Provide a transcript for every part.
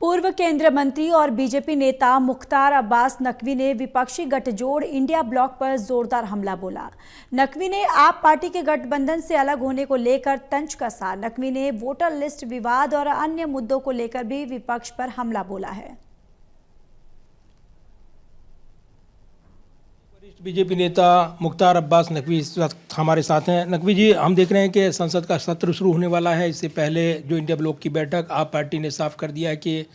पूर्व केंद्रीय मंत्री और बीजेपी नेता मुख्तार अब्बास नकवी ने विपक्षी गठजोड़ इंडिया ब्लॉक पर जोरदार हमला बोला। नकवी ने आप पार्टी के गठबंधन से अलग होने को लेकर तंज कसा। नकवी ने वोटर लिस्ट विवाद और अन्य मुद्दों को लेकर भी विपक्ष पर हमला बोला है। बीजेपी नेता मुख्तार अब्बास नकवी इस वक्त हमारे साथ हैं। नकवी जी, हम देख रहे हैं कि संसद का सत्र शुरू होने वाला है। इससे पहले जो इंडिया ब्लॉक की बैठक, आप पार्टी ने साफ कर दिया है कि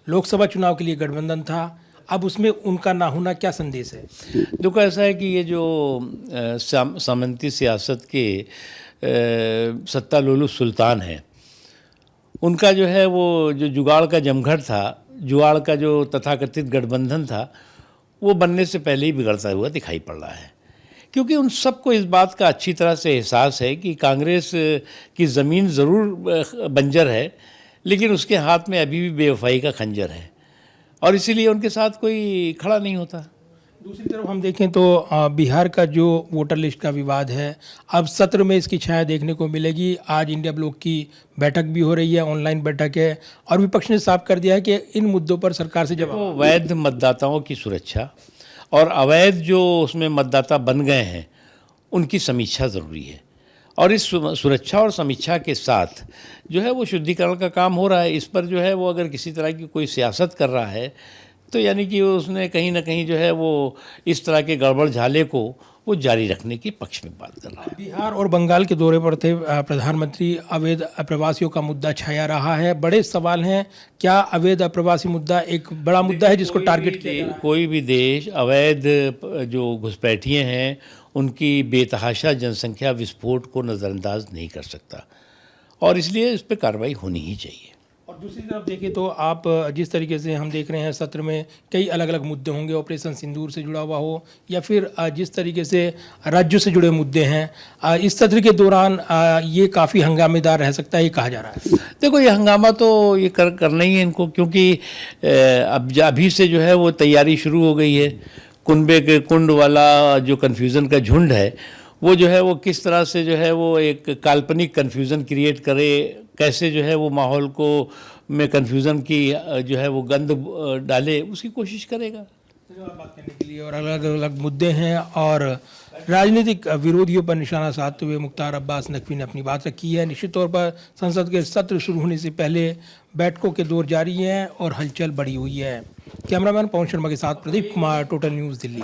लोकसभा चुनाव के लिए गठबंधन था, अब उसमें उनका ना होना क्या संदेश है? देखो, ऐसा है कि ये जो सामंती सियासत के सत्ता लोलू सुल्तान हैं, उनका जो है वो जो जुगाड़ का जमघट था, जुगाड़ का जो तथाकथित गठबंधन था, वो बनने से पहले ही बिगड़ता हुआ दिखाई पड़ रहा है। क्योंकि उन सबको इस बात का अच्छी तरह से एहसास है कि कांग्रेस की ज़मीन ज़रूर बंजर है, लेकिन उसके हाथ में अभी भी बेवफाई का खंजर है, और इसीलिए उनके साथ कोई खड़ा नहीं होता। दूसरी तरफ हम देखें तो बिहार का जो वोटर लिस्ट का विवाद है, अब सत्र में इसकी छाया देखने को मिलेगी। आज इंडिया ब्लॉक की बैठक भी हो रही है, ऑनलाइन बैठक है, और विपक्ष ने साफ कर दिया है कि इन मुद्दों पर सरकार से जवाब। तो वैध मतदाताओं की सुरक्षा और अवैध जो उसमें मतदाता बन गए हैं, उनकी समीक्षा ज़रूरी है, और इस सुरक्षा और समीक्षा के साथ जो है वो शुद्धिकरण का काम हो रहा है। इस पर जो है वो अगर किसी तरह की कोई सियासत कर रहा है, तो यानी कि उसने कहीं ना कहीं जो है वो इस तरह के गड़बड़ झाले को वो जारी रखने के पक्ष में बात कर रहा है। बिहार और बंगाल के दौरे पर थे प्रधानमंत्री। अवैध अप्रवासियों का मुद्दा छाया रहा है, बड़े सवाल हैं। क्या अवैध अप्रवासी मुद्दा एक बड़ा मुद्दा है जिसको टारगेट किया? कोई भी देश अवैध जो घुसपैठिए हैं, उनकी बेतहाशा जनसंख्या विस्फोट को नज़रअंदाज नहीं कर सकता, और इसलिए इस पर कार्रवाई होनी ही चाहिए। और दूसरी तरफ देखें तो आप जिस तरीके से हम देख रहे हैं, सत्र में कई अलग अलग मुद्दे होंगे, ऑपरेशन सिंदूर से जुड़ा हुआ हो या फिर जिस तरीके से राज्यों से जुड़े मुद्दे हैं, इस सत्र के दौरान ये काफ़ी हंगामेदार रह सकता है, ये कहा जा रहा है। देखो, ये हंगामा तो ये करना ही है इनको, क्योंकि अब अभी से जो है वो तैयारी शुरू हो गई है। कुंबे के कुंड वाला जो कन्फ्यूज़न का झुंड है, वो जो है वो किस तरह से जो है वो एक काल्पनिक कन्फ्यूज़न क्रिएट करे, कैसे जो है वो माहौल को में कन्फ्यूज़न की जो है वो गंध डाले, उसकी कोशिश करेगा। बात करने के लिए और अलग अलग मुद्दे हैं, और राजनीतिक विरोधियों पर निशाना साधते हुए मुख्तार अब्बास नकवी ने अपनी बात रखी है। निश्चित तौर पर संसद के सत्र शुरू होने से पहले बैठकों के दौर जारी हैं और हलचल बढ़ी हुई है। कैमरामैन पवन शर्मा के साथ प्रदीप कुमार, टोटल न्यूज़, दिल्ली।